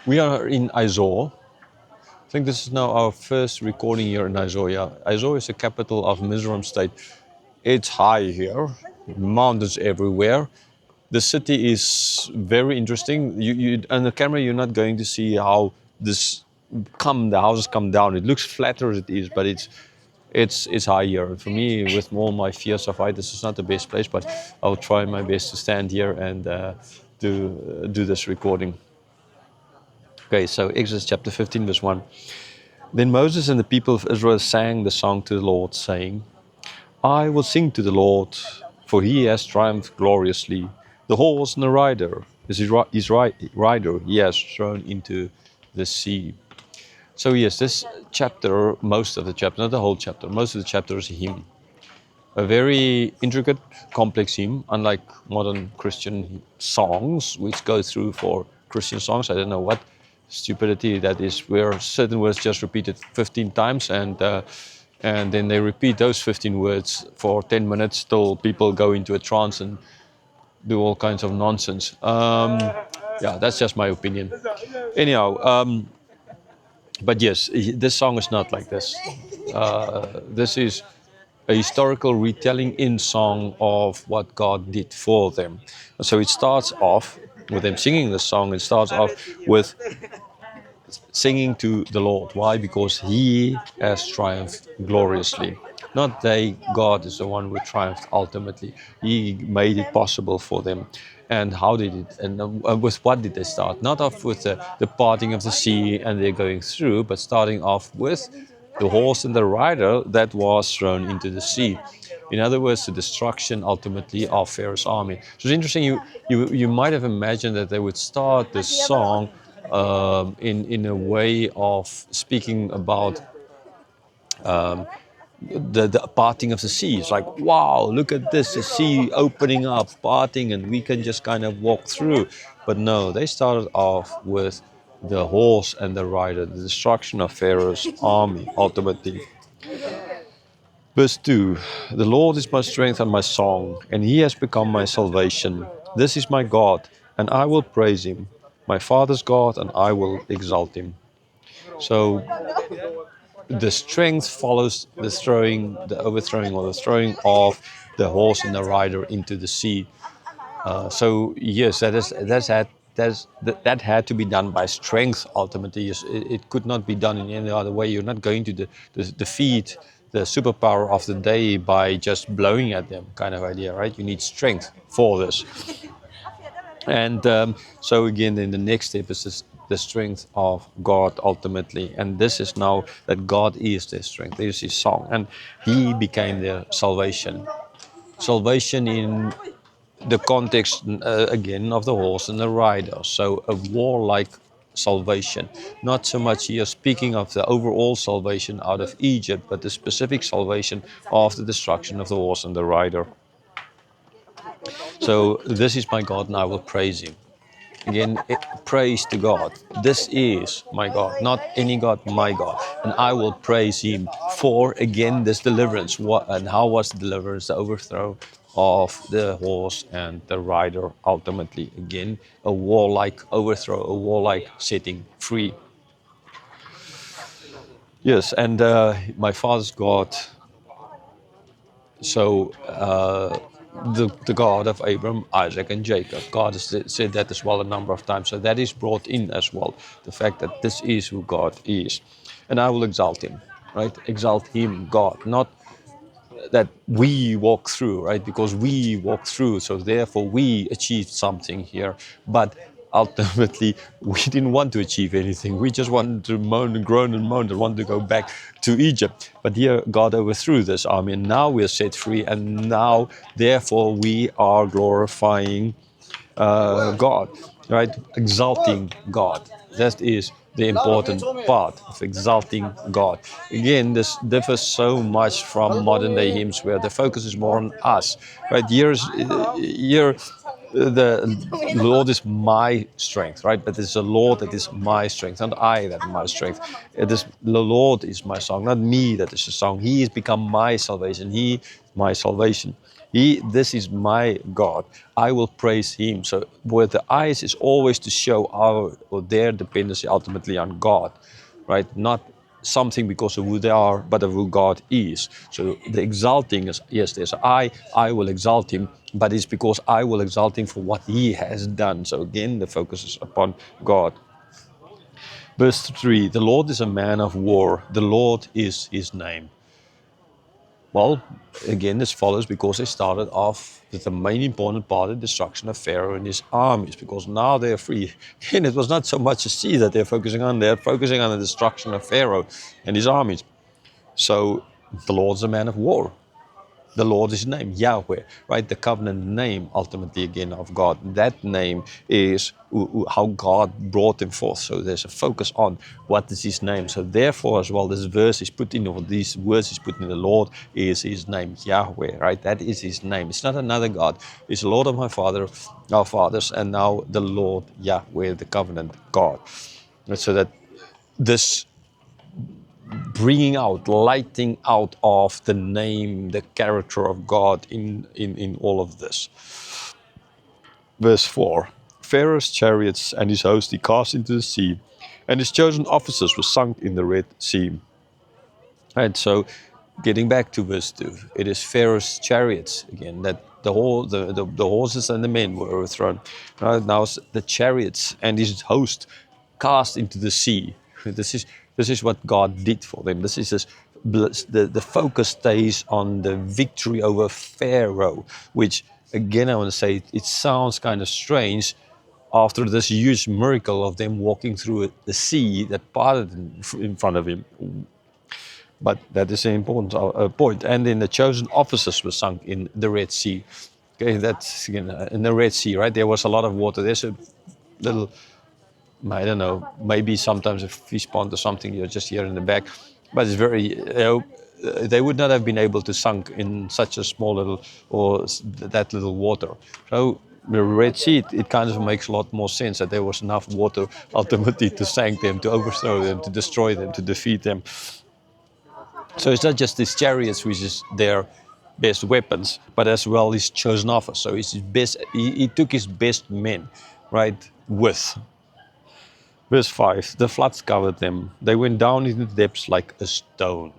We are in Aizoa. I think this is now our first recording here in Aizoa. Aizoa is the capital of Mizoram state. It's high here, mountains everywhere. The city is very interesting. You on the camera you're not going to see how the houses come down. It looks flatter as it is, but it's higher. For me, with all my fears of height, this is not the best place, but I'll try my best to stand here and do this recording. Okay, so Exodus chapter 15, verse 1. Then Moses and the people of Israel sang the song to the Lord, saying, I will sing to the Lord, for he has triumphed gloriously. The horse and the rider, his rider, he has thrown into the sea. So yes, this chapter, most of the chapter, not the whole chapter, most of the chapter is a hymn. A very intricate, complex hymn, unlike modern Christian songs, which go through for Christian songs. I don't know what stupidity that is, where certain words just repeated 15 times and then they repeat those 15 words for 10 minutes till people go into a trance and do all kinds of nonsense. Yeah, that's just my opinion. Anyhow, but yes, this song is not like this. This is a historical retelling in song of what God did for them. So it starts off with them singing the song. It starts off with singing to the Lord. Why? Because He has triumphed gloriously. Not they, God is the one who triumphed ultimately. He made it possible for them. And how did it, and with what did they start? Not off with the parting of the sea and they're going through, but starting off with the horse and the rider that was thrown into the sea. In other words, the destruction ultimately of Pharaoh's army. So it's interesting, you might have imagined that they would start this song in a way of speaking about the parting of the sea. It's like, wow, look at this, the sea opening up, parting, and we can just kind of walk through. But no, they started off with the horse and the rider, the destruction of Pharaoh's army, ultimately. Verse 2, the Lord is my strength and my song, and he has become my salvation. This is my God, and I will praise him, my father's God, and I will exalt him. So the strength follows the overthrowing or the throwing of the horse and the rider into the sea. So yes, that had to be done by strength ultimately. It could not be done in any other way. You're not going to defeat the superpower of the day by just blowing at them, kind of idea, right? You need strength for this. And so again, then the next step is the strength of God ultimately. And this is now that God is their strength. This is his song. And he became their salvation. Salvation in the context, again, of the horse and the rider. So a warlike salvation. Not so much here speaking of the overall salvation out of Egypt, but the specific salvation of the destruction of the horse and the rider. So this is my God and I will praise him. Again, praise to God. This is my God, not any God, my God. And I will praise him for, again, this deliverance. And how was the deliverance? The overthrow of the horse and the rider, ultimately. Again, a warlike overthrow, a warlike setting free. Yes, and my father's God, so the God of Abraham, Isaac, and Jacob. God has said that as well a number of times. So that is brought in as well. The fact that this is who God is. And I will exalt him, right? Exalt him, God. Not that we walk through, right? Because we walk through, so therefore we achieved something here. But ultimately, we didn't want to achieve anything. We just wanted to moan and groan and moan and want to go back to Egypt. But here, God overthrew this army, and now we are set free, and now, therefore, we are glorifying God, right? Exalting God. That is the important part of exalting God. Again, this differs so much from modern day hymns where the focus is more on us, right? Here the Lord is my strength, right? But it's the Lord that is my strength, not I that am my strength. It is the Lord is my song, not me that is a song. He has become my salvation. He my salvation. This is my God. I will praise Him. So with the eyes is always to show our or their dependency ultimately on God, right? Not something because of who they are, but of who God is. So the exalting is, yes, there's I will exalt Him, but it's because I will exalt Him for what He has done. So again, the focus is upon God. Verse 3, the Lord is a man of war. The Lord is His name. Well, again, this follows because they started off with the main important part of destruction of Pharaoh and his armies, because now they're free. And it was not so much a sea that they're focusing on, they're focusing on the destruction of Pharaoh and his armies. So the Lord's a man of war. The Lord is name, Yahweh, right? The covenant name, ultimately, again, of God. That name is how God brought him forth. So there's a focus on what is his name. So therefore, as well, this verse is put in, or these words is put in, the Lord is his name, Yahweh, right? That is his name. It's not another God. It's the Lord of my father, our fathers, and now the Lord, Yahweh, the covenant God. And so that this bringing out, lighting out of the name, the character of God in all of this. Verse 4, Pharaoh's chariots and his host he cast into the sea, and his chosen officers were sunk in the Red Sea. And so, getting back to verse 2, it is Pharaoh's chariots again that the horses and the men were overthrown. Now the chariots and his host cast into the sea. This is what God did for them. This is the focus stays on the victory over Pharaoh, which again I want to say it sounds kind of strange after this huge miracle of them walking through the sea that parted in front of him. But that is an important point. And then the chosen officers were sunk in the Red Sea. Okay, that's again in the Red Sea, right? There was a lot of water. There's a little, I don't know, maybe sometimes a fish pond or something you're just here in the back. But it's very, they would not have been able to sunk in such a small little or that little water. So the Red Sea, it kind of makes a lot more sense that there was enough water ultimately to sink them, to overthrow them, to destroy them, to defeat them. So it's not just his chariots, which is their best weapons, but as well his chosen officers. So it's his best. He took his best men, right, with. Verse 5, the floods covered them. They went down into the depths like a stone.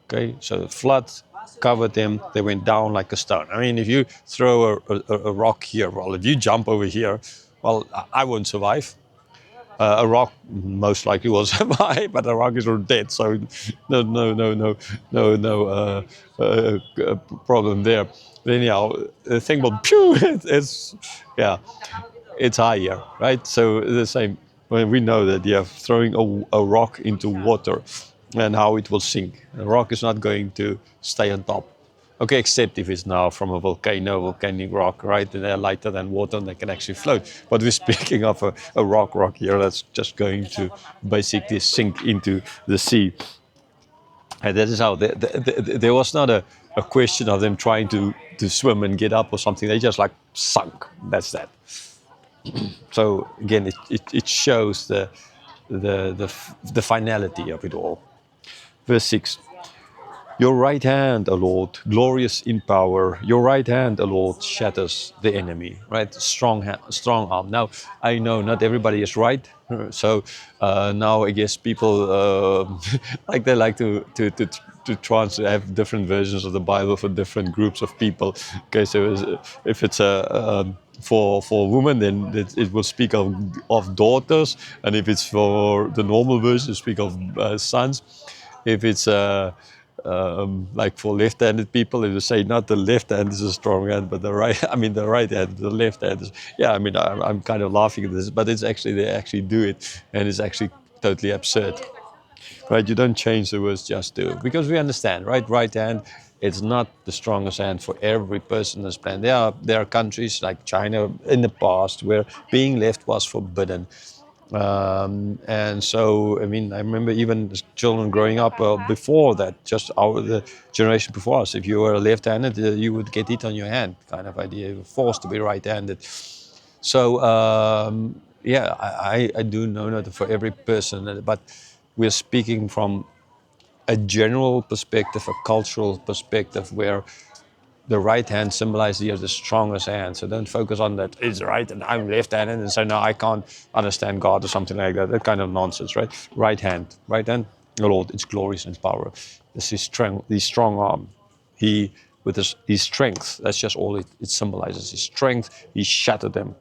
Okay, so the floods covered them. They went down like a stone. I mean, if you throw a rock here, well, if you jump over here, well, I won't survive. A rock most likely will survive, but the rock is already dead, so no problem there. But anyhow, the thing about pew, it's yeah, it's higher, right? So the same. When we know that throwing a rock into water, and how it will sink. The rock is not going to stay on top. Okay, except if it's now from a volcanic rock, right? And they're lighter than water and they can actually float. But we're speaking of a rock here that's just going to basically sink into the sea. And that is how there was not a question of them trying to swim and get up or something. They just like sunk. That's that. So again, it shows the finality of it all. Verse 6. Your right hand, O Lord, glorious in power. Your right hand, O Lord, shatters the enemy. Right, strong arm. Now I know not everybody is right, so now I guess people like they like to try and have different versions of the Bible for different groups of people. Okay, so if it's for women, then it will speak of daughters, and if it's for the normal version, it speak of sons. If it's like for left-handed people, it will say not the left hand is a strong hand, but the right. I mean the right hand, the left hand is. Yeah, I mean I'm kind of laughing at this, but it's actually they actually do it, and it's actually totally absurd. Right? You don't change the words, just do it, because we understand, right? Right hand, it's not the strongest hand for every person on this planet. There are countries like China in the past where being left was forbidden. And so, I mean, I remember even as children growing up before that, just the generation before us, if you were left-handed, you would get hit on your hand, kind of idea. You were forced to be right-handed. So, yeah, I do know that for every person, but we're speaking from a general perspective, a cultural perspective, where the right hand symbolizes here the strongest hand. So don't focus on that it's right and I'm left-handed, and so now I can't understand God or something like that. That kind of nonsense, right? Right hand, the Lord, it's glorious and power. This is strength, the strong arm. He, with his strength, that's just all it symbolizes. His strength, he shattered them.